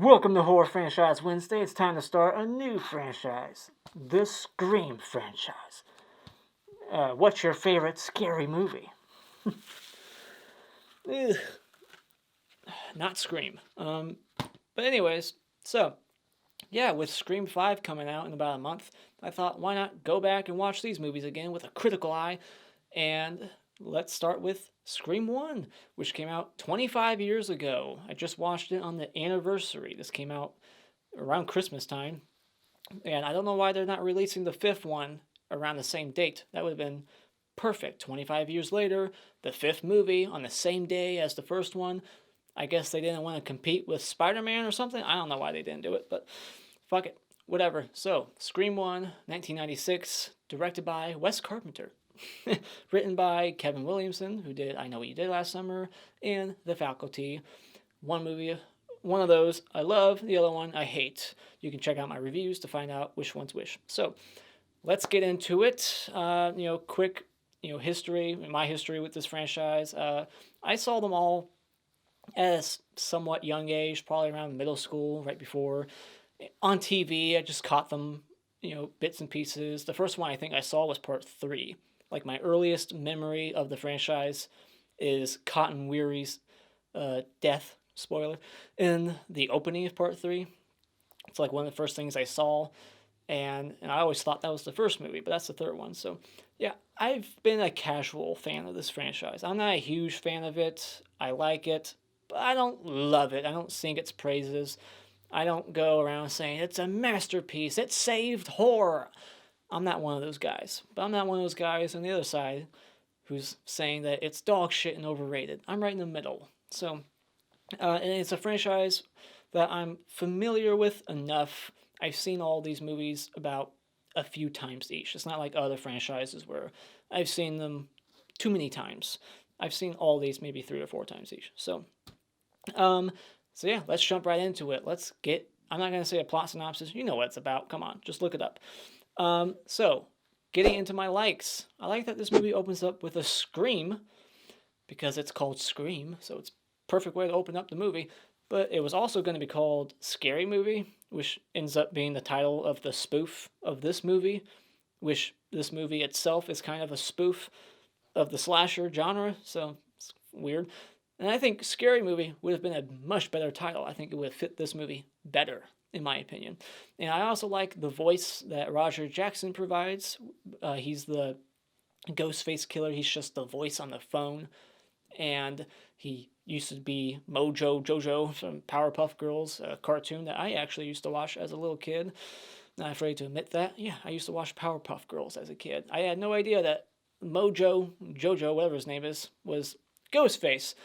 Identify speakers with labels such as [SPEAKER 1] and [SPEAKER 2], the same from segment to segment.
[SPEAKER 1] Welcome to Horror Franchise Wednesday. It's time to start a new franchise, the Scream franchise. What's your favorite scary movie? Not Scream. But anyways, with Scream 5 coming out in about a month, I thought, why not go back and watch these movies again with a critical eye? And let's start with Scream 1, which came out 25 years ago. I just watched it on the anniversary. This came out around Christmas time. And I don't know why they're not releasing the fifth one around the same date. That would have been perfect. 25 years later, the fifth movie on the same day as the first one. I guess they didn't want to compete with Spider-Man or something. I don't know why they didn't do it, but fuck it. Whatever. So, Scream 1, 1996, directed by Wes Carpenter. Written by Kevin Williamson, who did I Know What You Did Last Summer, and The Faculty. One of those I love, the other one I hate. You can check out my reviews to find out which one's which. So, let's get into it. Quick, history, my history with this franchise. I saw them all at a somewhat young age, probably around middle school, right before. On TV, I just caught them, bits and pieces. The first one I think I saw was part 3. Like, my earliest memory of the franchise is Cotton Weary's death, spoiler, in the opening of part 3. It's like one of the first things I saw, and I always thought that was the first movie, but that's the third one. So, yeah, I've been a casual fan of this franchise. I'm not a huge fan of it. I like it, but I don't love it. I don't sing its praises. I don't go around saying, it's a masterpiece, it saved horror. I'm not one of those guys. But I'm not one of those guys on the other side who's saying that it's dog shit and overrated. I'm right in the middle. So, and it's a franchise that I'm familiar with enough. I've seen all these movies about a few times each. It's not like other franchises where I've seen them too many times. I've seen all these maybe 3 or 4 times each. So yeah, let's jump right into it. I'm not going to say a plot synopsis. You know what it's about. Come on, just look it up. Getting into my likes. I like that this movie opens up with a scream, because it's called Scream, so it's a perfect way to open up the movie. But it was also going to be called Scary Movie, which ends up being the title of the spoof of this movie, which this movie itself is kind of a spoof of the slasher genre, so it's weird. And I think Scary Movie would have been a much better title. I think it would have fit this movie better, in my opinion. And I also like the voice that Roger Jackson provides. He's the Ghostface killer. He's just the voice on the phone. And he used to be Jojo from Powerpuff Girls, a cartoon that I actually used to watch as a little kid. Not afraid to admit that. Yeah, I used to watch Powerpuff Girls as a kid. I had no idea that Jojo, whatever his name is, was Ghostface.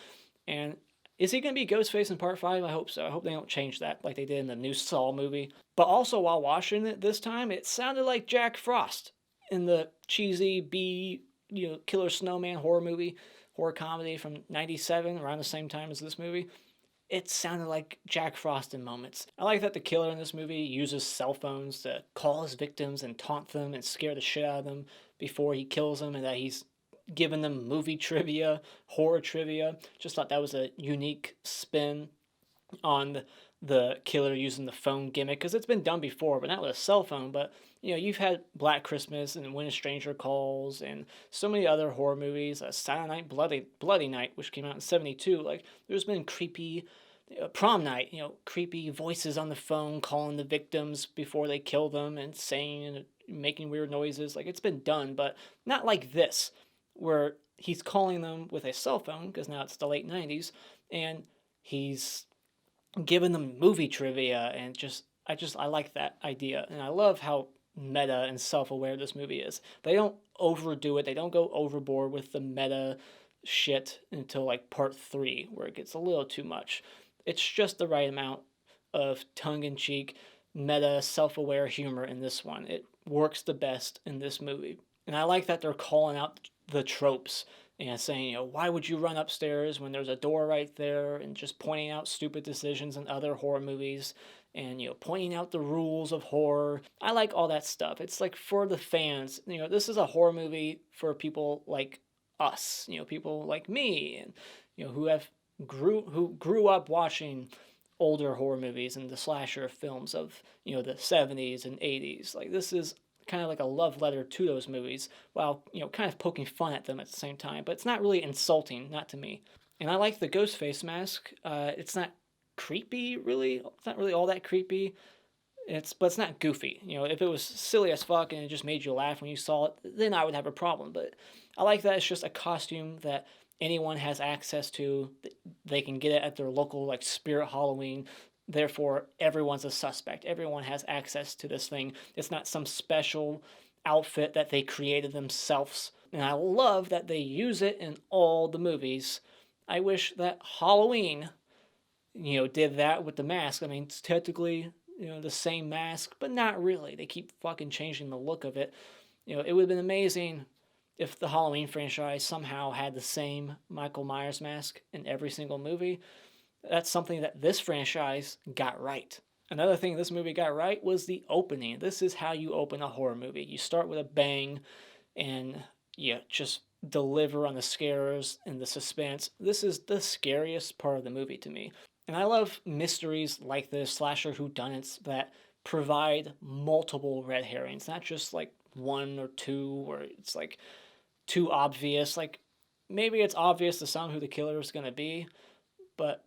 [SPEAKER 1] And is he going to be Ghostface in part 5? I hope so. I hope they don't change that like they did in the new Saw movie. But also, while watching it this time, it sounded like Jack Frost in the cheesy B, killer snowman horror comedy from 97, around the same time as this movie. It sounded like Jack Frost in moments. I like that the killer in this movie uses cell phones to call his victims and taunt them and scare the shit out of them before he kills them, and that he's giving them movie trivia, horror trivia. Just thought that was a unique spin on the killer using the phone gimmick, because it's been done before, but not with a cell phone. But you've had Black Christmas and When a Stranger Calls and so many other horror movies. Silent Night, Bloody Night, which came out in '72. Like, there's been creepy Prom Night, creepy voices on the phone calling the victims before they kill them and saying and making weird noises. Like, it's been done, but not like this, where he's calling them with a cell phone, because now it's the late 90s, and he's giving them movie trivia, and I like that idea, and I love how meta and self-aware this movie is. They don't overdo it, they don't go overboard with the meta shit until like part 3, where it gets a little too much. It's just the right amount of tongue-in-cheek, meta, self-aware humor in this one. It works the best in this movie. And I like that they're calling out the tropes and saying, why would you run upstairs when there's a door right there, and just pointing out stupid decisions in other horror movies, and, pointing out the rules of horror. I like all that stuff. It's like for the fans. This is a horror movie for people like us, people like me, and, who grew up watching older horror movies and the slasher films of, the 70s and 80s. Like, this is kind of like a love letter to those movies while, kind of poking fun at them at the same time. But it's not really insulting, not to me. And I like the ghost face mask. It's not creepy, really. It's not really all that creepy. But it's not goofy. If it was silly as fuck and it just made you laugh when you saw it, then I would have a problem. But I like that it's just a costume that anyone has access to. They can get it at their local like Spirit Halloween. Therefore, everyone's a suspect. Everyone has access to this thing. It's not some special outfit that they created themselves. And I love that they use it in all the movies. I wish that Halloween, did that with the mask. I mean, it's technically, the same mask, but not really. They keep fucking changing the look of it. It would have been amazing if the Halloween franchise somehow had the same Michael Myers mask in every single movie. That's something that this franchise got right. Another thing this movie got right was the opening. This is how you open a horror movie. You start with a bang and you just deliver on the scares and the suspense. This is the scariest part of the movie to me. And I love mysteries like this, slasher whodunits, that provide multiple red herrings, not just like one or two, or it's like too obvious. Like, maybe it's obvious to some who the killer is going to be, but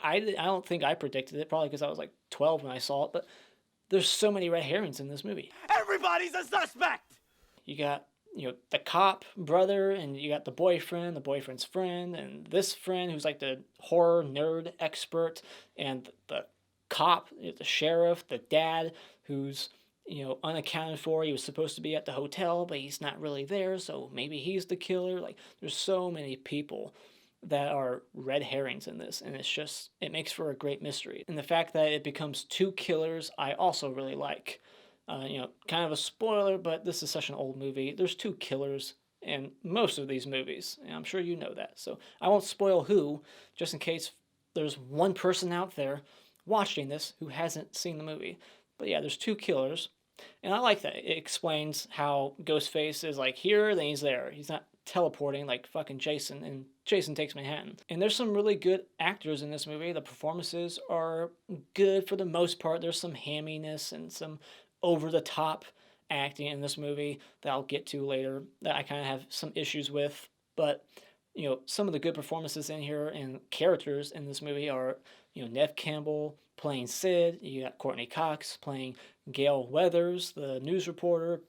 [SPEAKER 1] I don't think I predicted it, probably because I was like 12 when I saw it, but there's so many red herrings in this movie.
[SPEAKER 2] Everybody's a suspect!
[SPEAKER 1] You got, the cop brother, and you got the boyfriend's friend, and this friend who's like the horror nerd expert, and the cop, the sheriff, the dad who's, unaccounted for. He was supposed to be at the hotel, but he's not really there, so maybe he's the killer. Like, there's so many people that are red herrings in this, and it makes for a great mystery. And the fact that it becomes two killers, I also really like. Kind of a spoiler, but this is such an old movie. There's two killers in most of these movies, and I'm sure you know that. So I won't spoil who, just in case there's one person out there watching this who hasn't seen the movie. But yeah, there's two killers, and I like that. It explains how Ghostface is like here, then he's there. He's not teleporting like fucking Jason, and Jason Takes Manhattan. And there's some really good actors in this movie. The performances are good for the most part. There's some hamminess and some over-the-top acting in this movie that I'll get to later that I kind of have some issues with. But, some of the good performances in here and characters in this movie are, Neve Campbell playing Sid. You got Courtney Cox playing Gail Weathers, the news reporter.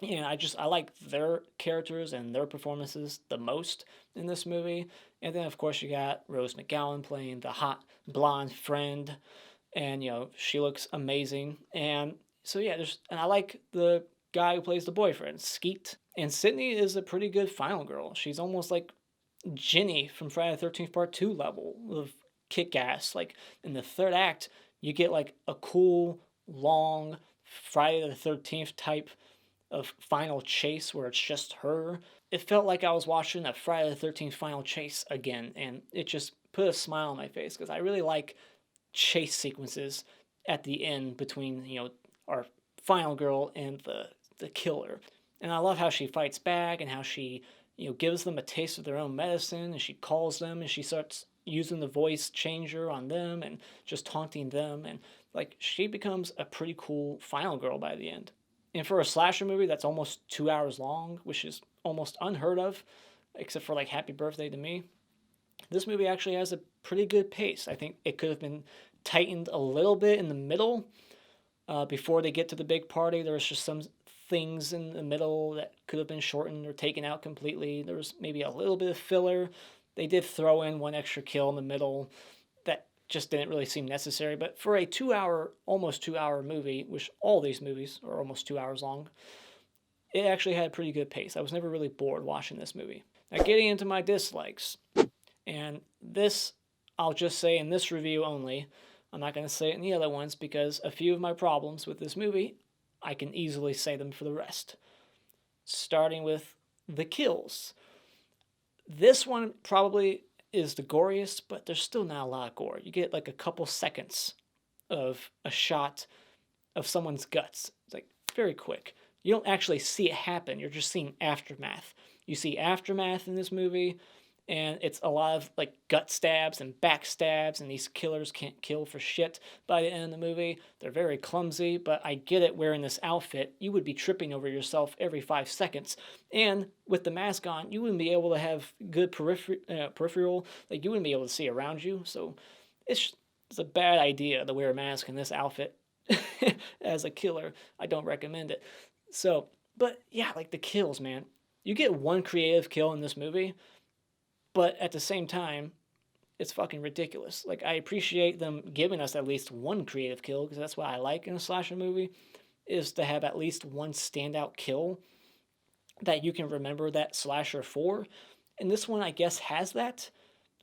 [SPEAKER 1] I like their characters and their performances the most in this movie. And then, of course, you got Rose McGowan playing the hot blonde friend. And, she looks amazing. And so, yeah, and I like the guy who plays the boyfriend, Skeet. And Sidney is a pretty good final girl. She's almost like Ginny from Friday the 13th Part 2 level of kick-ass. Like, in the third act, you get like a cool, long Friday the 13th type of final chase where it's just her. It felt like I was watching a Friday the 13th final chase again, and it just put a smile on my face because I really like chase sequences at the end between, our final girl and the killer. And I love how she fights back and how she, gives them a taste of their own medicine, and she calls them and she starts using the voice changer on them and just taunting them, and like she becomes a pretty cool final girl by the end. And for a slasher movie that's almost 2 hours long, which is almost unheard of, except for like Happy Birthday to Me, this movie actually has a pretty good pace. I think it could have been tightened a little bit in the middle. Before they get to the big party, there was just some things in the middle that could have been shortened or taken out completely. There was maybe a little bit of filler. They did throw in one extra kill in the middle that just didn't really seem necessary. But for a almost 2 hour movie, which all these movies are almost 2 hours long, it actually had a pretty good pace. I was never really bored watching this movie. Now, getting into my dislikes, and this, I'll just say in this review only, I'm not going to say it in the other ones because a few of my problems with this movie, I can easily say them for the rest. Starting with the kills. This one probably is the goriest, but there's still not a lot of gore. You get like a couple seconds of a shot of someone's guts. It's like very quick. You don't actually see it happen. You're just seeing aftermath. You see aftermath in this movie, And it's a lot of like gut stabs and back stabs, and these killers can't kill for shit by the end of the movie. They're very clumsy, but I get it. Wearing this outfit, you would be tripping over yourself every 5 seconds, and with the mask on, you wouldn't be able to have good peripheral. Like you wouldn't be able to see around you. So it's a bad idea to wear a mask in this outfit as a killer. I don't recommend it. So, but yeah, like the kills, man. You get one creative kill in this movie, but at the same time, it's fucking ridiculous. Like, I appreciate them giving us at least one creative kill, because that's what I like in a slasher movie, is to have at least one standout kill that you can remember that slasher for. And this one, I guess, has that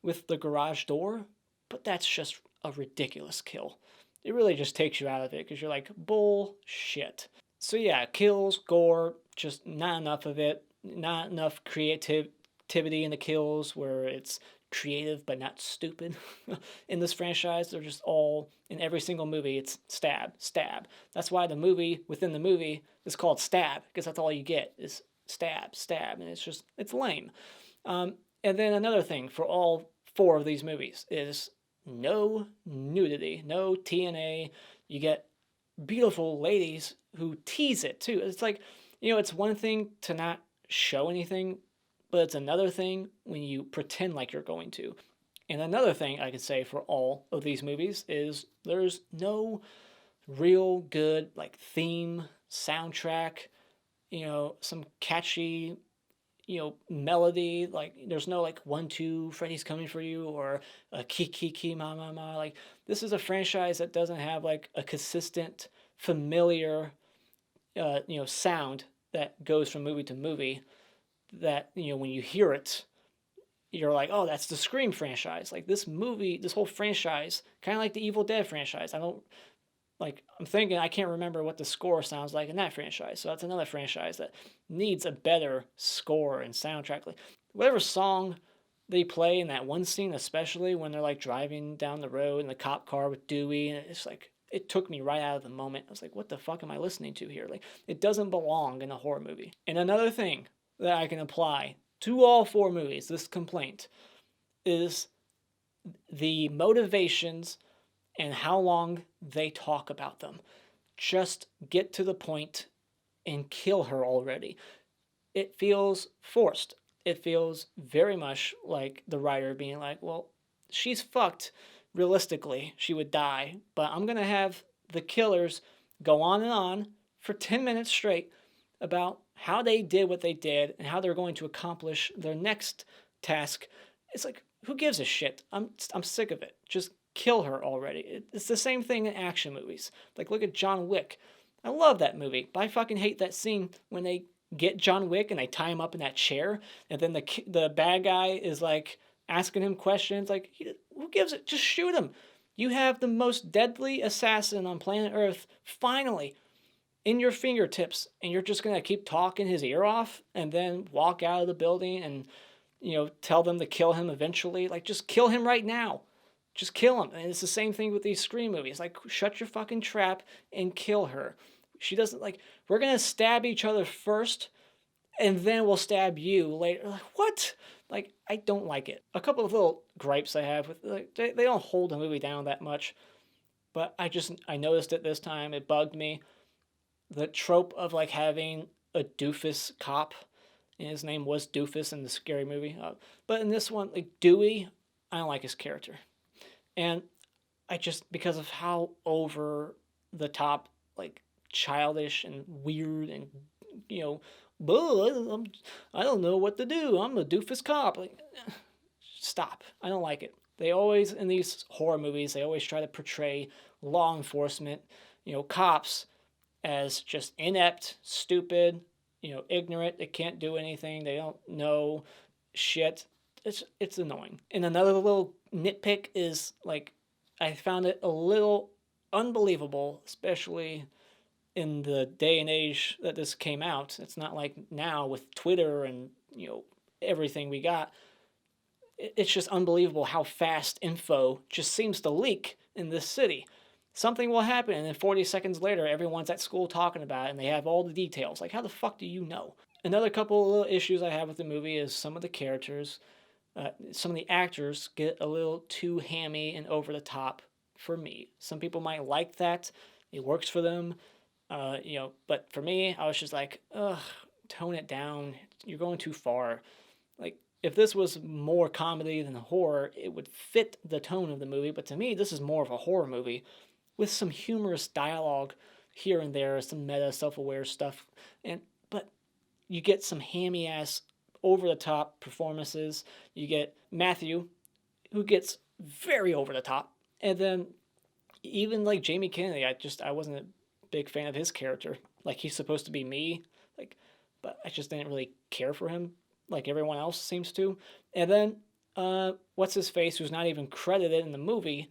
[SPEAKER 1] with the garage door, but that's just a ridiculous kill. It really just takes you out of it, because you're like, bullshit. So yeah, kills, gore, just not enough of it. Not enough creativity in the kills where it's creative but not stupid. In this franchise, they're just all, in every single movie, it's stab, stab. That's why the movie within the movie is called Stab, because that's all you get is stab, stab, and it's lame. And then another thing for all four of these movies is no nudity, no TNA. You get beautiful ladies who tease it too. It's like, it's one thing to not show anything, but it's another thing when you pretend like you're going to. And another thing I could say for all of these movies is there's no real good like theme, soundtrack, some catchy, melody. Like there's no like 1-2 Freddy's coming for you or a key ma ma ma. Like this is a franchise that doesn't have like a consistent, familiar, sound that goes from movie to movie, that when you hear it, you're like, oh, that's the Scream franchise. Like this movie, this whole franchise, kind of like the Evil Dead franchise. I'm thinking I can't remember what the score sounds like in that franchise. So that's another franchise that needs a better score and soundtrack. Like whatever song they play in that one scene, especially when they're like driving down the road in the cop car with Dewey, and it's like, it took me right out of the moment. I was like, what the fuck am I listening to here? Like, it doesn't belong in a horror movie. And another thing that I can apply to all four movies, this complaint, is the motivations and how long they talk about them. Just get to the point and kill her already. It feels forced. It feels very much like the writer being like, well, she's fucked. Realistically, she would die, but I'm going to have the killers go on and on for 10 minutes straight about how they did what they did and how they're going to accomplish their next task. It's like, who gives a shit? I'm sick of it. Just kill her already. It's the same thing in action movies. Like, look at John Wick. I love that movie, but I fucking hate that scene when they get John Wick and they tie him up in that chair, and then the bad guy is like asking him questions. Like, who gives it? Just shoot him. You have the most deadly assassin on planet Earth finally in your fingertips, and you're just gonna keep talking his ear off and then walk out of the building and tell them to kill him eventually. Like, just kill him right now. Just kill him. And it's the same thing with these Scream movies. Like, shut your fucking trap and kill her. She doesn't, like, we're gonna stab each other first and then we'll stab you later. Like, what? Like, I don't like it. A couple of little gripes I have with, like, they don't hold the movie down that much, but I noticed it this time. It bugged me. The trope of like having a doofus cop, and his name was Doofus in the Scary Movie, but in this one, like Dewey, I don't like his character, and because of how over the top, like childish and weird, and I don't know what to do. I'm a doofus cop. Like, stop. I don't like it. They always, in these horror movies, they always try to portray law enforcement, cops, as just inept, stupid, ignorant. They can't do anything. They don't know shit. It's annoying. And another little nitpick is, like, I found it a little unbelievable, especially in the day and age that this came out. It's not like now with Twitter and, everything we got. It's just unbelievable how fast info just seems to leak in this city. Something will happen, and then 40 seconds later, everyone's at school talking about it, and they have all the details. Like, how the fuck do you know? Another couple of little issues I have with the movie is some of the characters. Some of the actors get a little too hammy and over the top for me. Some people might like that. It works for them. But for me, I was just like, ugh, tone it down. You're going too far. Like, if this was more comedy than horror, it would fit the tone of the movie. But to me, this is more of a horror movie with some humorous dialogue here and there, some meta, self-aware stuff. But you get some hammy-ass, over-the-top performances. You get Matthew, who gets very over-the-top. And then even, like, Jamie Kennedy, I wasn't a big fan of his character. Like, he's supposed to be me, like, but I just didn't really care for him like everyone else seems to. And then, what's his face, who's not even credited in the movie,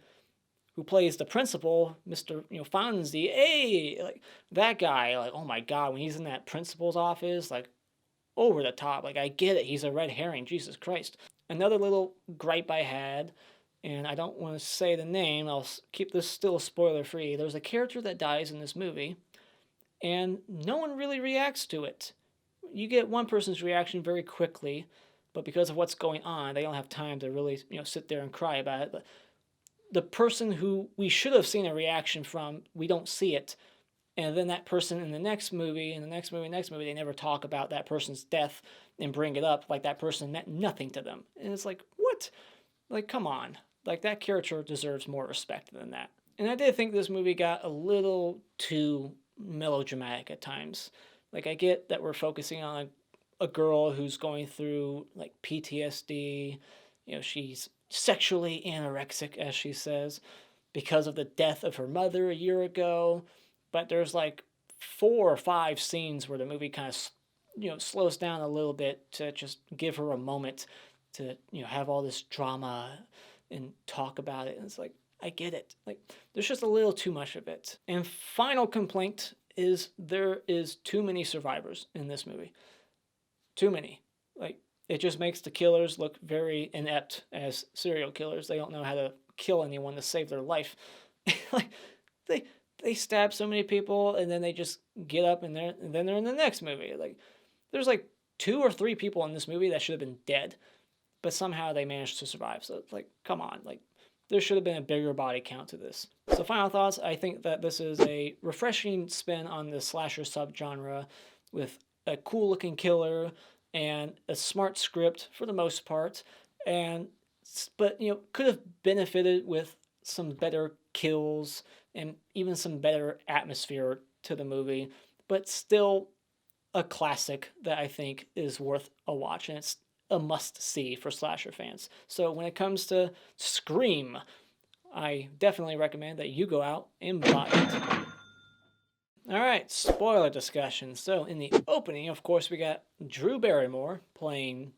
[SPEAKER 1] who plays the principal, Mr. Fonzie. Hey, like, that guy, like, oh my god, when he's in that principal's office, like, over the top. Like, I get it, he's a red herring, Jesus Christ. Another little gripe I had, and I don't want to say the name, I'll keep this still spoiler free. There's a character that dies in this movie, and no one really reacts to it. You get one person's reaction very quickly, but because of what's going on, they don't have time to really, sit there and cry about it. But the person who we should have seen a reaction from, we don't see it. And then that person in the next movie, they never talk about that person's death and bring it up like that person meant nothing to them. And it's like, what? Like, come on. Like, that character deserves more respect than that. And I did think this movie got a little too melodramatic at times. Like, I get that we're focusing on a girl who's going through, like, PTSD. She's sexually anorexic, as she says, because of the death of her mother a year ago. But there's, like, 4 or 5 scenes where the movie kind of, slows down a little bit to just give her a moment to, have all this drama and talk about it. And it's like, I get it. Like, there's just a little too much of it. And final complaint is there is too many survivors in this movie. Too many. Like, it just makes the killers look very inept as serial killers. They don't know how to kill anyone to save their life. Like, they stab so many people, and then they just get up, and then they're in the next movie. Like, there's like 2 or 3 people in this movie that should have been dead, but somehow they managed to survive. So it's like, come on, like, there should have been a bigger body count to this. So final thoughts, I think that this is a refreshing spin on the slasher subgenre with a cool looking killer and a smart script for the most part, but could have benefited with some better kills and even some better atmosphere to the movie, but still a classic that I think is worth a watch, and it's a must-see for slasher fans. So when it comes to Scream, I definitely recommend that you go out and buy it. Alright, spoiler discussion. So in the opening, of course, we got Drew Barrymore playing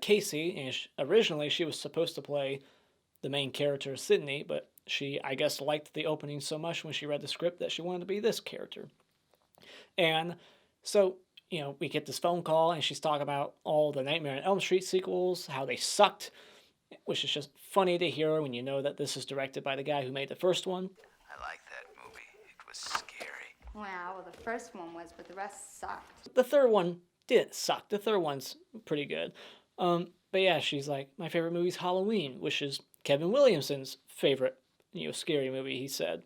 [SPEAKER 1] Casey, and originally she was supposed to play the main character, Sidney, but she, I guess, liked the opening so much when she read the script that she wanted to be this character. And so, we get this phone call, and she's talking about all the Nightmare on Elm Street sequels, how they sucked, which is just funny to hear when you know that this is directed by the guy who made the first one.
[SPEAKER 2] I like that movie. It was scary.
[SPEAKER 3] Well, the first one was, but the rest sucked.
[SPEAKER 1] The third one did suck. The third one's pretty good. But yeah, she's like, my favorite movie's Halloween, which is Kevin Williamson's favorite, scary movie, he said.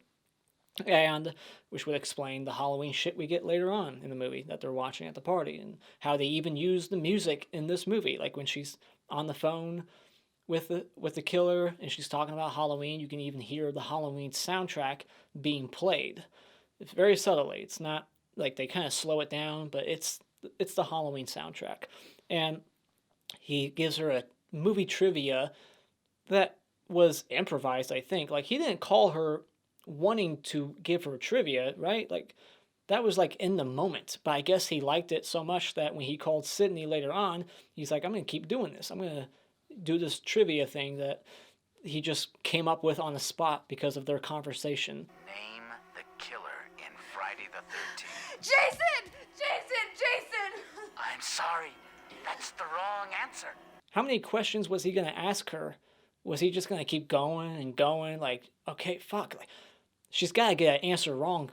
[SPEAKER 1] And which would explain the Halloween shit we get later on in the movie that they're watching at the party, and how they even use the music in this movie. Like when she's on the phone with the killer and she's talking about Halloween, you can even hear the Halloween soundtrack being played. It's very subtly. It's not like they kind of slow it down, but it's the Halloween soundtrack. And he gives her a movie trivia that was improvised, I think. Like, he didn't call her wanting to give her trivia, right? Like, that was like in the moment. But I guess he liked it so much that when he called Sidney later on, he's like, I'm going to keep doing this. I'm going to do this trivia thing that he just came up with on the spot because of their conversation.
[SPEAKER 2] Name the killer in Friday the 13th.
[SPEAKER 3] Jason! Jason!
[SPEAKER 2] I'm sorry. That's the wrong answer.
[SPEAKER 1] How many questions was he going to ask her? Was he just going to keep going and going? Like, okay, fuck. Like, she's got to get an answer wrong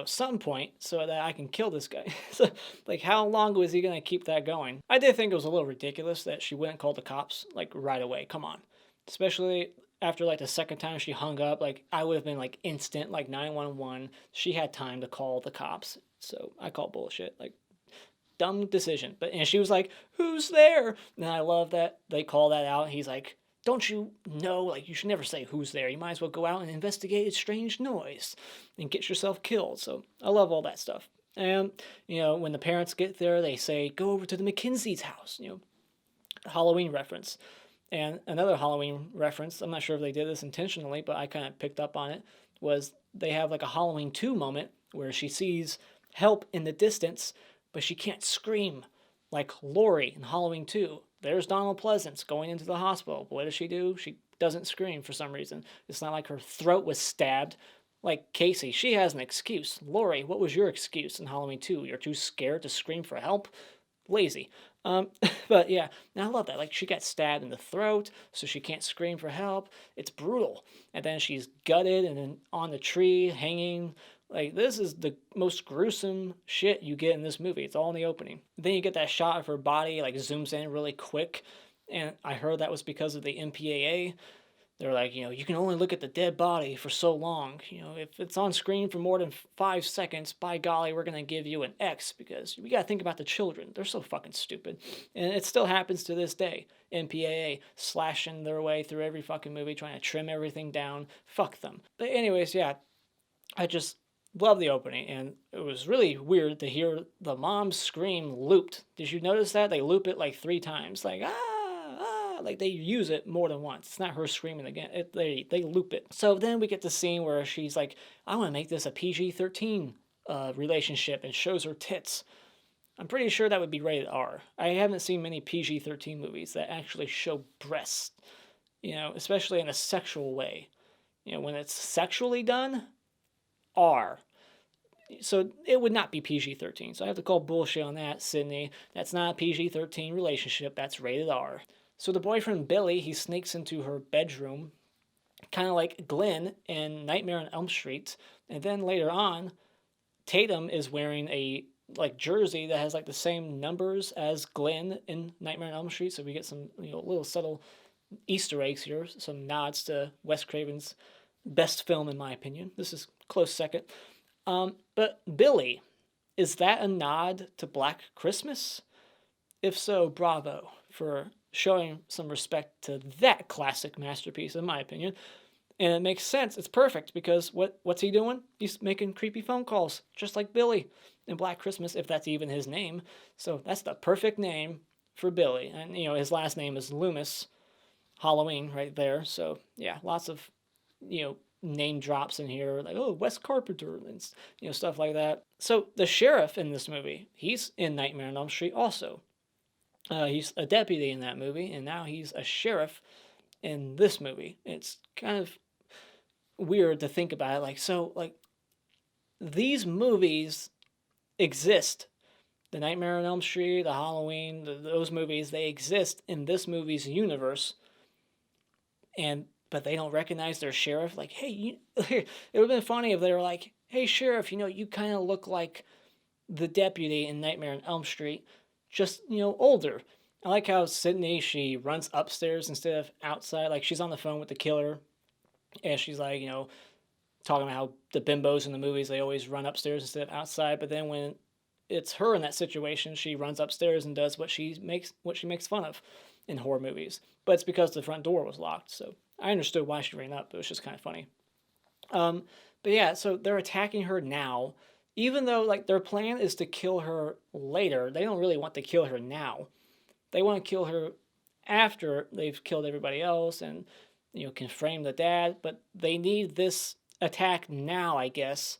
[SPEAKER 1] some point so that I can kill this guy. So, like, how long was he going to keep that going? I did think it was a little ridiculous that she wouldn't call the cops, like, right away. Come on. Especially after, like, the second time she hung up, like, I would have been, like, instant, like, 911. She had time to call the cops. So I call bullshit. Like, dumb decision. And she was like, who's there? And I love that they call that out. He's like, don't you know, like, you should never say who's there. You might as well go out and investigate a strange noise and get yourself killed. So I love all that stuff. And, when the parents get there, they say, go over to the McKinsey's house, Halloween reference. And another Halloween reference, I'm not sure if they did this intentionally, but I kind of picked up on it, was they have like a Halloween 2 moment where she sees help in the distance, but she can't scream like Laurie in Halloween 2. There's Donald Pleasance going into the hospital. What does she do? She doesn't scream for some reason. It's not like her throat was stabbed. Like Casey, she has an excuse. Laurie, what was your excuse in Halloween 2? You're too scared to scream for help? Lazy. But yeah, I love that. Like, she got stabbed in the throat, so she can't scream for help. It's brutal. And then she's gutted and then on the tree, hanging. Like, this is the most gruesome shit you get in this movie. It's all in the opening. Then you get that shot of her body, like, zooms in really quick. And I heard that was because of the MPAA. They're like, you can only look at the dead body for so long. If it's on screen for more than 5 seconds, by golly, we're going to give you an X, because we got to think about the children. They're so fucking stupid. And it still happens to this day. MPAA slashing their way through every fucking movie, trying to trim everything down. Fuck them. But anyways, yeah, I just love the opening, and it was really weird to hear the mom's scream looped. Did you notice that? They loop it like 3 times. Like, like they use it more than once. It's not her screaming again. They loop it. So then we get the scene where she's like, I want to make this a PG-13 relationship, and shows her tits. I'm pretty sure that would be rated R. I haven't seen many PG-13 movies that actually show breasts, especially in a sexual way. When it's sexually done, R. So it would not be PG-13. So I have to call bullshit on that, Sidney. That's not a PG-13 relationship. That's rated R. So the boyfriend, Billy, he sneaks into her bedroom, kind of like Glenn in Nightmare on Elm Street. And then later on, Tatum is wearing a jersey that has like the same numbers as Glenn in Nightmare on Elm Street. So we get some little subtle Easter eggs here, some nods to Wes Craven's best film in my opinion. This is close second. But Billy, is that a nod to Black Christmas? If so, bravo for showing some respect to that classic masterpiece, in my opinion. And it makes sense. It's perfect, because what's he doing? He's making creepy phone calls, just like Billy in Black Christmas, if that's even his name. So that's the perfect name for Billy. And, his last name is Loomis. Halloween right there. So, yeah, lots of, name drops in here, like, oh, Wes Carpenter, and, stuff like that. So the sheriff in this movie, he's in Nightmare on Elm Street also. He's a deputy in that movie, and now he's a sheriff in this movie. It's kind of weird to think about it. These movies exist. The Nightmare on Elm Street, the Halloween, those movies, they exist in this movie's universe. But they don't recognize their sheriff. Like, hey, it would have been funny if they were like, hey, sheriff, you kind of look like the deputy in Nightmare on Elm Street, just, older. I like how Sidney, she runs upstairs instead of outside. Like, she's on the phone with the killer, and she's like, talking about how the bimbos in the movies, they always run upstairs instead of outside. But then when it's her in that situation, she runs upstairs and does what she makes fun of in horror movies. But it's because the front door was locked. So I understood why she ran up. It was just kind of funny. But yeah, so they're attacking her now. Even though, their plan is to kill her later, they don't really want to kill her now. They want to kill her after they've killed everybody else and, can frame the dad. But they need this attack now, I guess,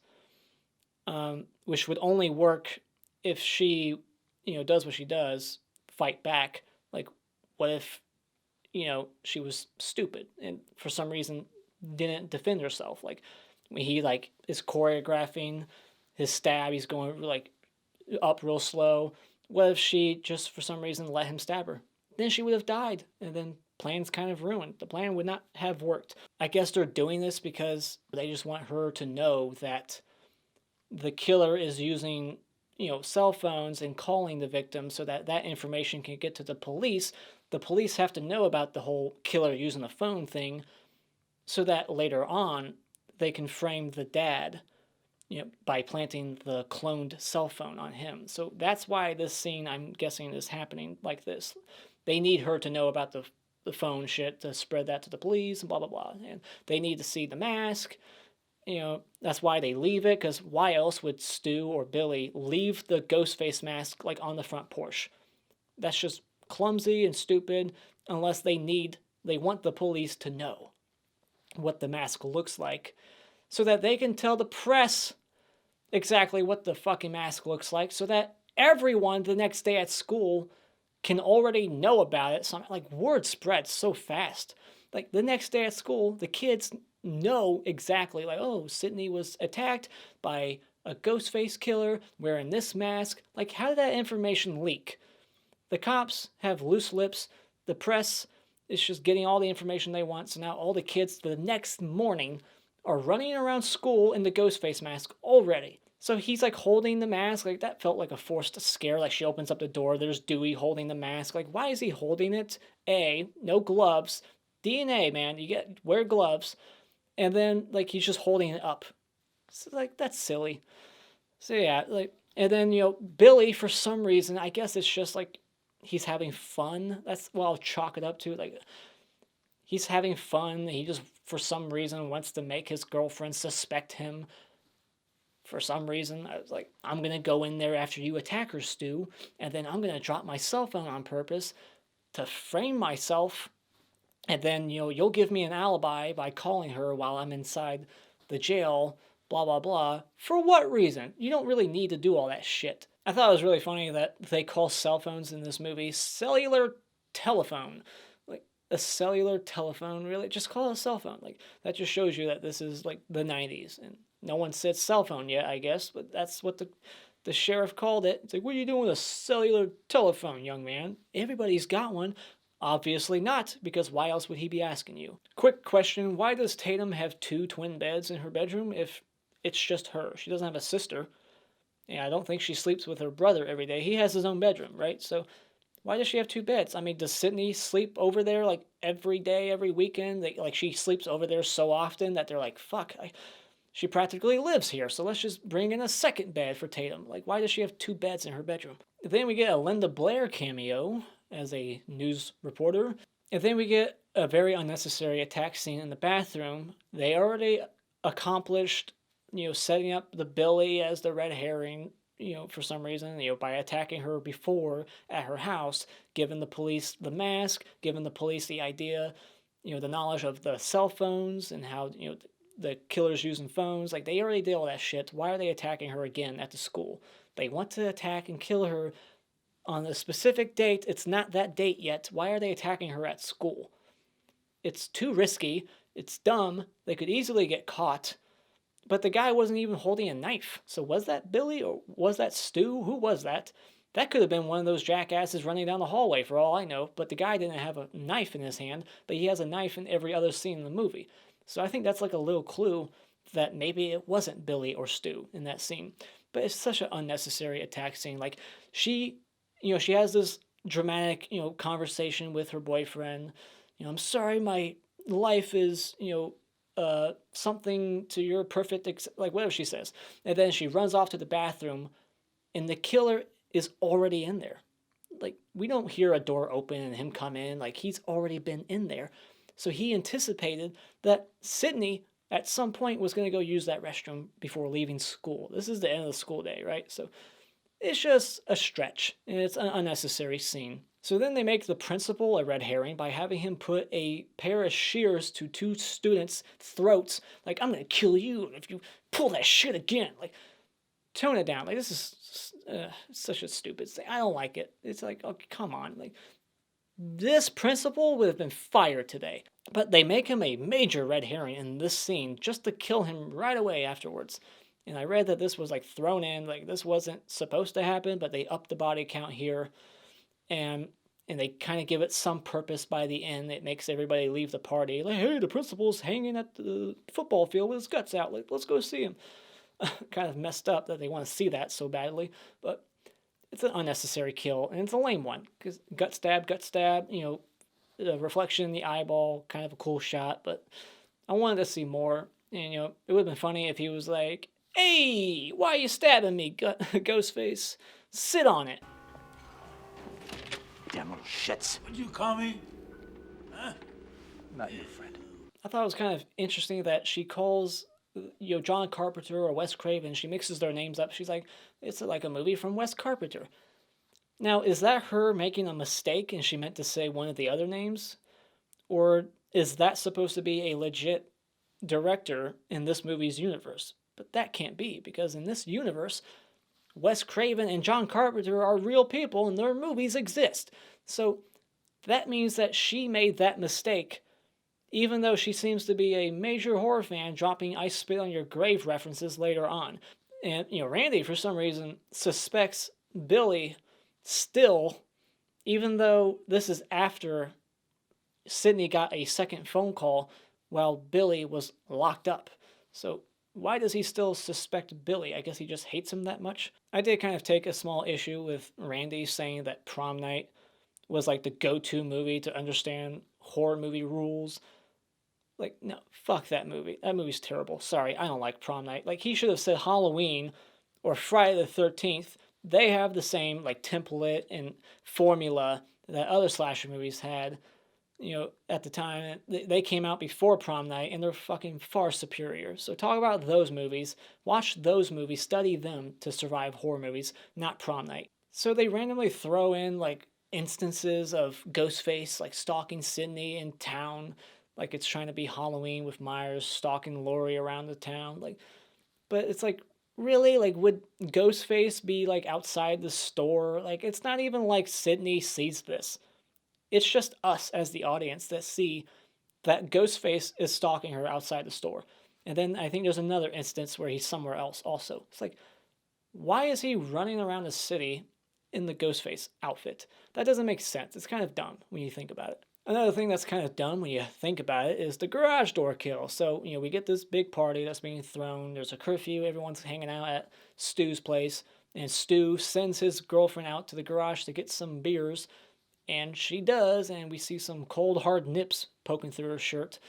[SPEAKER 1] which would only work if she, does what she does, fight back. Like, what if, she was stupid and for some reason didn't defend herself? Like, when he, is choreographing his stab, he's going, up real slow. What if she just, for some reason, let him stab her? Then she would have died, and then plan's kind of ruined. The plan would not have worked. I guess they're doing this because they just want her to know that the killer is using, cell phones and calling the victim so that that information can get to the police. The police have to know about the whole killer using the phone thing so that later on they can frame the dad, by planting the cloned cell phone on him. So that's why this scene, I'm guessing, is happening like this. They need her to know about the phone shit to spread that to the police and blah, blah, blah. And they need to see the mask. That's why they leave it, because why else would Stu or Billy leave the ghost face mask like on the front porch? That's just clumsy and stupid, unless they want the police to know what the mask looks like so that they can tell the press exactly what the fucking mask looks like so that everyone the next day at school can already know about it. So, like, word spreads so fast. Like, the next day at school, the kids know exactly, like, oh, Sidney was attacked by a ghost face killer wearing this mask. Like, how did that information leak? The cops have loose lips. The press is just getting all the information they want. So now all the kids the next morning are running around school in the ghost face mask already. So he's like holding the mask. Like, that felt like a forced scare. Like, she opens up the door. There's Dewey holding the mask. Like, why is he holding it? A, no gloves. DNA, man. Wear gloves. And then, like, he's just holding it up. So, like, that's silly. So, yeah, like, and then, Billy, for some reason, I guess it's just, like, he's having fun. That's what I'll chalk it up to. Like, he's having fun. He just, for some reason, wants to make his girlfriend suspect him. For some reason, I was like, I'm going to go in there after you attack her, Stu, and then I'm going to drop my cell phone on purpose to frame myself, and then, you'll give me an alibi by calling her while I'm inside the jail, blah, blah, blah. For what reason? You don't really need to do all that shit. I thought it was really funny that they call cell phones in this movie cellular telephone. Like, a cellular telephone, really? Just call it a cell phone. Like, that just shows you that this is, like, the 90s, and no one said cell phone yet, I guess, but that's what the sheriff called it. It's like, what are you doing with a cellular telephone, young man? Everybody's got one. Obviously not, because why else would he be asking you? Quick question, why does Tatum have 2 twin beds in her bedroom if it's just her? She doesn't have a sister. Yeah, I don't think she sleeps with her brother every day. He has his own bedroom, right? So why does she have 2 beds? I mean, does Sidney sleep over there like every day, every weekend? Like, she sleeps over there so often that they're like, fuck, she practically lives here, so let's just bring in a second bed for Tatum. Like, why does she have 2 beds in her bedroom? Then we get a Linda Blair cameo as a news reporter. And then we get a very unnecessary attack scene in the bathroom. They already accomplished, setting up the Billy as the red herring, for some reason, by attacking her before at her house, giving the police the mask, giving the police the idea, the knowledge of the cell phones and how, the killer's using phones. Like, they already did all that shit. Why are they attacking her again at the school? They want to attack and kill her on a specific date. It's not that date yet. Why are they attacking her at school? It's too risky. It's dumb. They could easily get caught. But the guy wasn't even holding a knife. So was that Billy or was that Stu? Who was that? That could have been one of those jackasses running down the hallway for all I know. But the guy didn't have a knife in his hand. But he has a knife in every other scene in the movie. So I think that's like a little clue that maybe it wasn't Billy or Stu in that scene. But it's such an unnecessary attack scene. Like, she has this dramatic, conversation with her boyfriend. I'm sorry, my life is, something to your perfect, like, whatever she says. And then she runs off to the bathroom, and the killer is already in there. Like, we don't hear a door open and him come in. Like, he's already been in there. So he anticipated that Sidney at some point was going to go use that restroom before leaving school. This is the end of the school day, right? So it's just a stretch, and it's an unnecessary scene. So then they make the principal a red herring by having him put a pair of shears to 2 students' throats. Like, I'm going to kill you if you pull that shit again. Like, tone it down. Like, this is such a stupid thing. I don't like it. It's like, oh, come on. Like, this principal would have been fired today. But they make him a major red herring in this scene just to kill him right away afterwards. And I read that this was like thrown in, like this wasn't supposed to happen, but they upped the body count here. And they kind of give it some purpose by the end. It makes everybody leave the party. Like, hey, the principal's hanging at the football field with his guts out. Like, let's go see him. kind of messed up that they want to see that so badly. But it's an unnecessary kill, and it's a lame one, because gut stab, the reflection in the eyeball, kind of a cool shot, but I wanted to see more. And, it would have been funny if he was like, "Hey, why are you stabbing me, Ghostface? Sit on it."
[SPEAKER 4] Damn little shits.
[SPEAKER 5] What'd you call me? Huh?
[SPEAKER 4] Not your friend.
[SPEAKER 1] I thought it was kind of interesting that she calls, John Carpenter or Wes Craven. She mixes their names up. She's like, it's like a movie from Wes Carpenter. Now, is that her making a mistake and she meant to say one of the other names? Or is that supposed to be a legit director in this movie's universe? But that can't be, because in this universe, Wes Craven and John Carpenter are real people and their movies exist. So that means that she made that mistake, even though she seems to be a major horror fan, dropping "I Spit on Your Grave" references later on. And, Randy, for some reason, suspects Billy still, even though this is after Sidney got a second phone call while Billy was locked up. So why does he still suspect Billy? I guess he just hates him that much. I did kind of take a small issue with Randy saying that Prom Night was like the go-to movie to understand horror movie rules. Like, no, fuck that movie. That movie's terrible. Sorry, I don't like Prom Night. Like, he should have said Halloween or Friday the 13th. They have the same, like, template and formula that other slasher movies had, at the time. They came out before Prom Night, and they're fucking far superior. So talk about those movies. Watch those movies. Study them to survive horror movies, not Prom Night. So they randomly throw in, like, instances of Ghostface, like, stalking Sidney in town, like it's trying to be Halloween with Myers stalking Laurie around the town. Like, but it's like, really? Like, would Ghostface be, like, outside the store? Like, it's not even like Sidney sees this. It's just us as the audience that see that Ghostface is stalking her outside the store. And then I think there's another instance where he's somewhere else also. It's like, why is he running around the city in the Ghostface outfit? That doesn't make sense. It's kind of dumb when you think about it. Another thing that's kind of dumb when you think about it is the garage door kill. So, we get this big party that's being thrown. There's a curfew. Everyone's hanging out at Stu's place. And Stu sends his girlfriend out to the garage to get some beers. And she does. And we see some cold, hard nips poking through her shirt.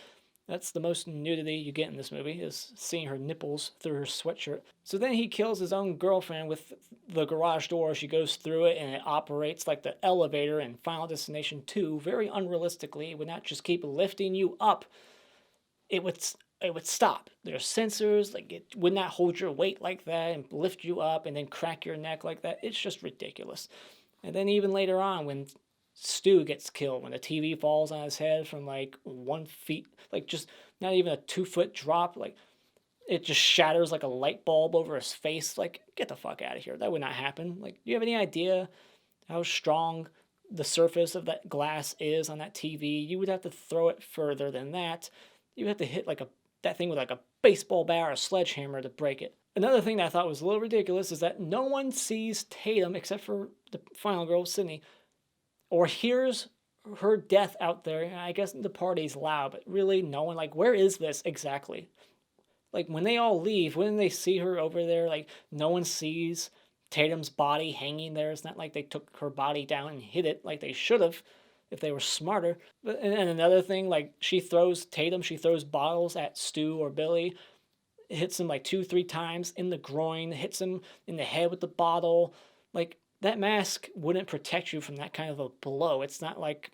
[SPEAKER 1] That's the most nudity you get in this movie, is seeing her nipples through her sweatshirt. So then he kills his own girlfriend with the garage door. She goes through it, and it operates like the elevator in Final Destination 2. Very unrealistically, it would not just keep lifting you up. It would stop. There's sensors, like it would not hold your weight like that and lift you up and then crack your neck like that. It's just ridiculous. And then even later on, when Stu gets killed, when the TV falls on his head from like 1 feet, like just not even a 2-foot drop, like it just shatters like a light bulb over his face. Like, get the fuck out of here. That would not happen. Like, do you have any idea how strong the surface of that glass is on that TV? You would have to throw it further than that. You would have to hit like that thing with like a baseball bat or a sledgehammer to break it. Another thing that I thought was a little ridiculous is that no one sees Tatum, except for the final girl, Sidney, or hears her death out there. I guess the party's loud, but really no one, like, where is this exactly? Like, when they all leave, when they see her over there, like, no one sees Tatum's body hanging there. It's not like they took her body down and hid it like they should have if they were smarter. But, and another thing, like, she throws bottles at Stu or Billy, hits him like 2-3 times in the groin, hits him in the head with the bottle. Like, that mask wouldn't protect you from that kind of a blow. It's not like,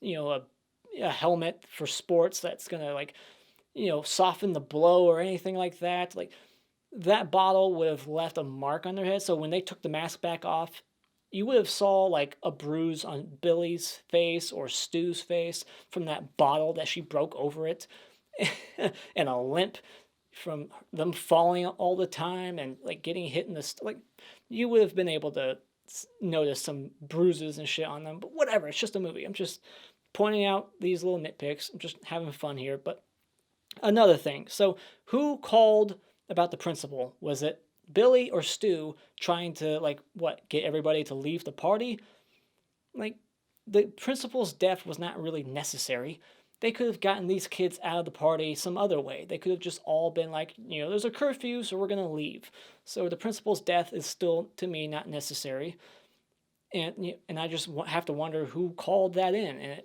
[SPEAKER 1] a helmet for sports that's gonna, like, soften the blow or anything like that. Like, that bottle would have left a mark on their head. So when they took the mask back off, you would have saw like a bruise on Billy's face or Stu's face from that bottle that she broke over it, and a limp from them falling all the time and like getting hit in the like. You would have been able to notice some bruises and shit on them. But whatever, it's just a movie. I'm just pointing out these little nitpicks. I'm just having fun here. But another thing. So who called about the principal? Was it Billy or Stu trying to, like, get everybody to leave the party? Like, the principal's death was not really necessary. They could have gotten these kids out of the party some other way. They could have just all been like, there's a curfew, so we're going to leave. So the principal's death is still, to me, not necessary. And I just have to wonder who called that in. And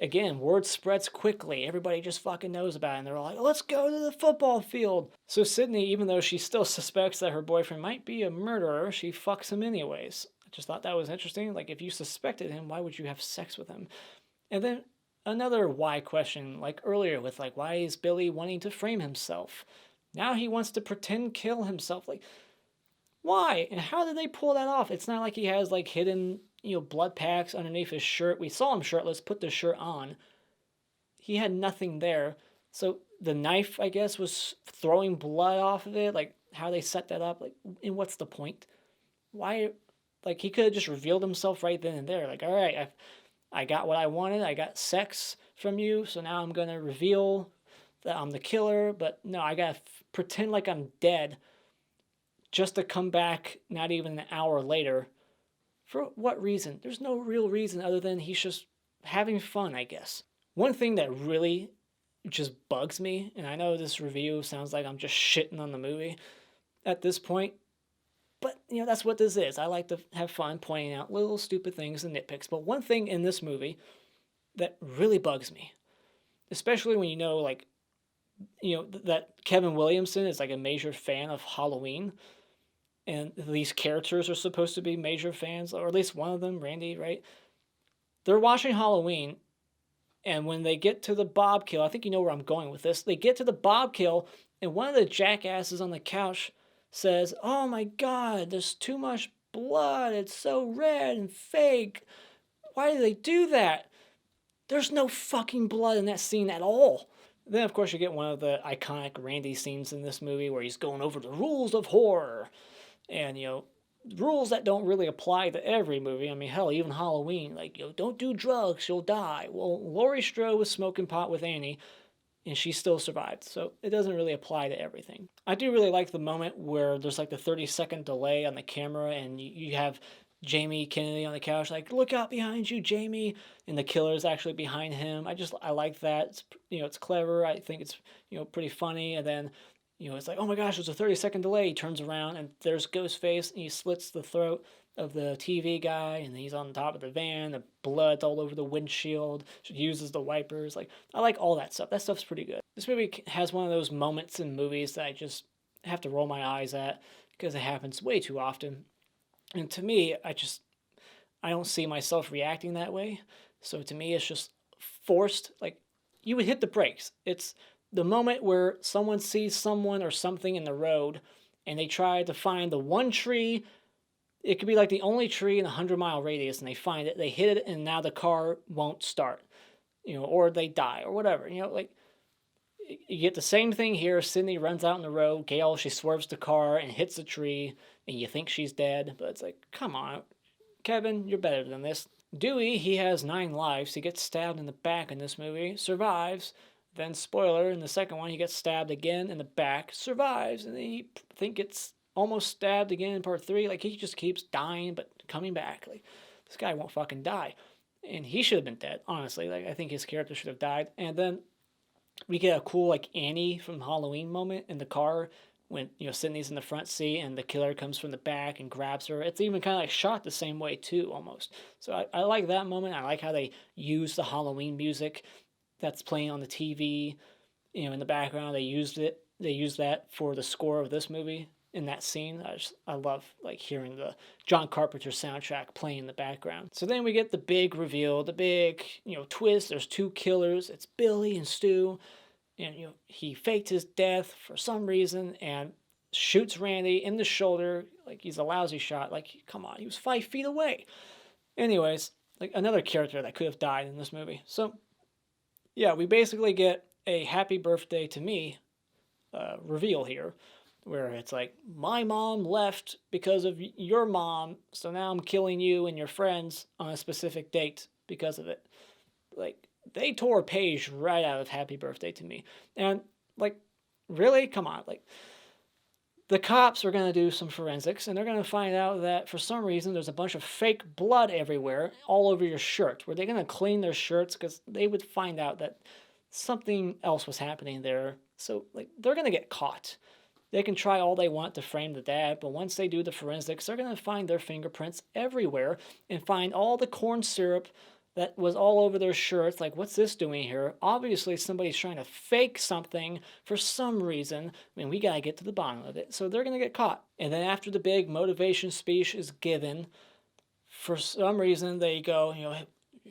[SPEAKER 1] again, word spreads quickly. Everybody just fucking knows about it. And they're all like, let's go to the football field. So Sidney, even though she still suspects that her boyfriend might be a murderer, she fucks him anyways. I just thought that was interesting. Like, if you suspected him, why would you have sex with him? And then another why question, like earlier with like, why is Billy wanting to frame himself? Now he wants to pretend kill himself. Like, why? And how did they pull that off? It's not like he has like hidden, blood packs underneath his shirt. We saw him shirtless, put the shirt on. He had nothing there. So the knife, I guess, was throwing blood off of it. Like, how they set that up. Like, and what's the point? Why? Like, he could have just revealed himself right then and there. Like, all right, I got what I wanted. I got sex from you, so now I'm going to reveal that I'm the killer. But no, I got to pretend like I'm dead just to come back not even an hour later. For what reason? There's no real reason other than he's just having fun, I guess. One thing that really just bugs me, and I know this review sounds like I'm just shitting on the movie at this point, but, that's what this is. I like to have fun pointing out little stupid things and nitpicks. But one thing in this movie that really bugs me, especially when that Kevin Williamson is like a major fan of Halloween, and these characters are supposed to be major fans, or at least one of them, Randy, right? They're watching Halloween, and when they get to the Bob kill, I think you know where I'm going with this. They get to the Bob kill, and one of the jackasses on the couch says, "Oh my God, there's too much blood. It's so red and fake. Why do they do that? There's no fucking blood in that scene at all." Then, of course, you get one of the iconic Randy scenes in this movie where he's going over the rules of horror. And, rules that don't really apply to every movie. I mean, hell, even Halloween. Like, don't do drugs, you'll die. Well, Laurie Strode was smoking pot with Annie, and she still survived. So it doesn't really apply to everything. I do really like the moment where there's like the 30-second delay on the camera, and you have Jamie Kennedy on the couch, like, look out behind you, Jamie. And the killer's actually behind him. I like that. It's, it's clever. I think it's, pretty funny. And then, it's like, oh my gosh, there's a 30-second delay. He turns around and there's Ghostface, and he slits the throat of the TV guy, and he's on top of the van. The blood's all over the windshield. She uses the wipers. Like, I like all that stuff. That stuff's pretty good. This movie has one of those moments in movies that I just have to roll my eyes at because it happens way too often. And to me, I don't see myself reacting that way. So to me, it's just forced. Like, you would hit the brakes. It's the moment where someone sees someone or something in the road and they try to find the one tree. It could be like the only tree in a 100-mile radius, and they find it, they hit it, and now the car won't start, or they die or whatever. Like, you get the same thing here. Sidney runs out in the road. Gail, she swerves the car and hits the tree, and you think she's dead, but it's like, come on, Kevin, you're better than this. Dewey, he has 9 lives. He gets stabbed in the back in this movie, survives. Then, spoiler, in the second one, he gets stabbed again in the back, survives, and then you think it's almost stabbed again in part 3. Like, he just keeps dying, but coming back. Like, this guy won't fucking die. And he should have been dead, honestly. Like, I think his character should have died. And then we get a cool, like, Annie from Halloween moment in the car when, Sidney's in the front seat and the killer comes from the back and grabs her. It's even kind of like shot the same way, too, almost. So I like that moment. I like how they use the Halloween music that's playing on the TV, in the background. They used that for the score of this movie in that scene. I love, like, hearing the John Carpenter soundtrack playing in the background. So then we get the big reveal, the big, twist. There's 2 killers. It's Billy and Stu. And, he faked his death for some reason and shoots Randy in the shoulder. Like, he's a lousy shot. Like, come on, he was 5 feet away. Anyways, like, another character that could have died in this movie. So, yeah, we basically get a happy birthday to me reveal here, where it's like, my mom left because of your mom, so now I'm killing you and your friends on a specific date because of it. Like, they tore a page right out of Happy Birthday to me. And, like, really? Come on. Like, the cops are going to do some forensics, and they're going to find out that for some reason there's a bunch of fake blood everywhere, all over your shirt. Were they going to clean their shirts? Because they would find out that something else was happening there. So, like, they're going to get caught. They can try all they want to frame the dad, but once they do the forensics, they're going to find their fingerprints everywhere and find all the corn syrup that was all over their shirts. Like, what's this doing here? Obviously, somebody's trying to fake something for some reason. I mean, we got to get to the bottom of it. So they're going to get caught. And then after the big motivation speech is given, for some reason, they go,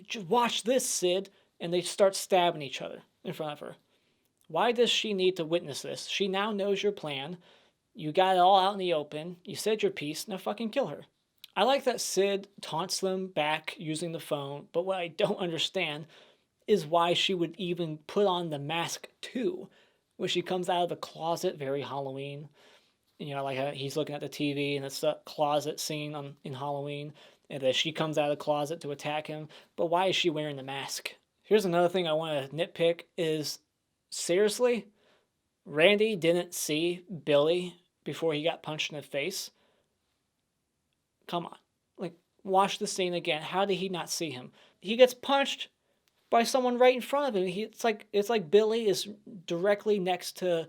[SPEAKER 1] just watch this, Sid. And they start stabbing each other in front of her. Why does she need to witness this? She now knows your plan. You got it all out in the open. You said your piece. Now fucking kill her. I like that Sid taunts them back using the phone, but what I don't understand is why she would even put on the mask too when she comes out of the closet, very Halloween. Like he's looking at the TV and it's a closet scene in Halloween, and then she comes out of the closet to attack him. But why is she wearing the mask? Here's another thing I want to nitpick is, seriously, Randy didn't see Billy before he got punched in the face? Come on. Like, watch the scene again. How did he not see him? He gets punched by someone right in front of him. It's like Billy is directly next to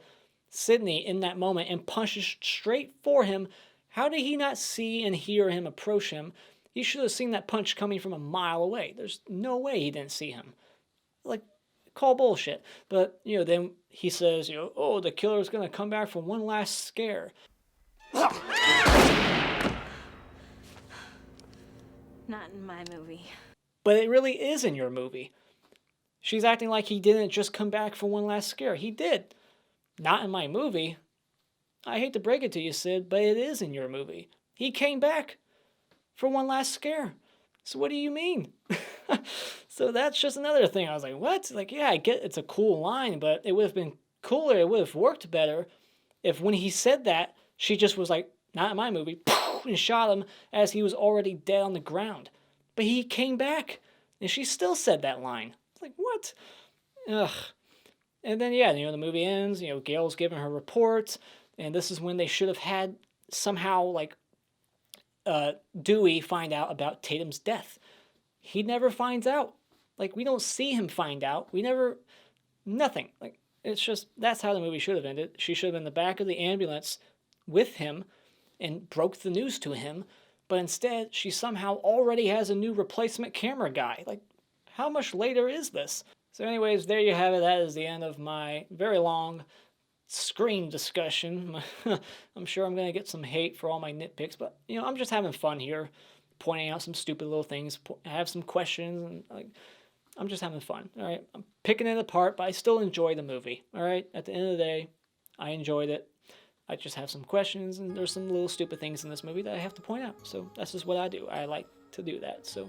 [SPEAKER 1] Sidney in that moment and punches straight for him. How did he not see and hear him approach him? He should have seen that punch coming from a mile away. There's no way he didn't see him. Like, call bullshit. But, then he says, oh, the killer's going to come back for one last scare.
[SPEAKER 6] Not in my movie.
[SPEAKER 1] But it really is in your movie. She's acting like he didn't just come back for one last scare. He did. Not in my movie. I hate to break it to you, Sid, but it is in your movie. He came back for one last scare. So what do you mean? So that's just another thing. I was like, what? Like, yeah, I get it's a cool line, but it would have been cooler. It would have worked better if when he said that, she just was like, not in my movie, and shot him as he was already dead on the ground. But he came back, and she still said that line. It's like, what? Ugh. And then, yeah, the movie ends. Gail's giving her report, and this is when they should have had somehow, like, Dewey find out about Tatum's death. He never finds out. Like, we don't see him find out. Nothing. Like, it's just, that's how the movie should have ended. She should have been in the back of the ambulance with him and broke the news to him, but instead, she somehow already has a new replacement camera guy. Like, how much later is this? So anyways, there you have it. That is the end of my very long Scream discussion. I'm sure I'm going to get some hate for all my nitpicks, but, I'm just having fun here, pointing out some stupid little things. I have some questions, and, I'm just having fun, all right? I'm picking it apart, but I still enjoy the movie, all right? At the end of the day, I enjoyed it. I just have some questions, and there's some little stupid things in this movie that I have to point out. So that's just what I do. I like to do that. So,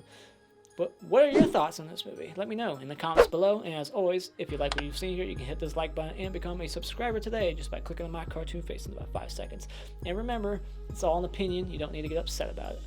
[SPEAKER 1] but what are your thoughts on this movie? Let me know in the comments below. And as always, if you like what you've seen here, you can hit this like button and become a subscriber today just by clicking on my cartoon face in about 5 seconds. And remember, it's all an opinion. You don't need to get upset about it.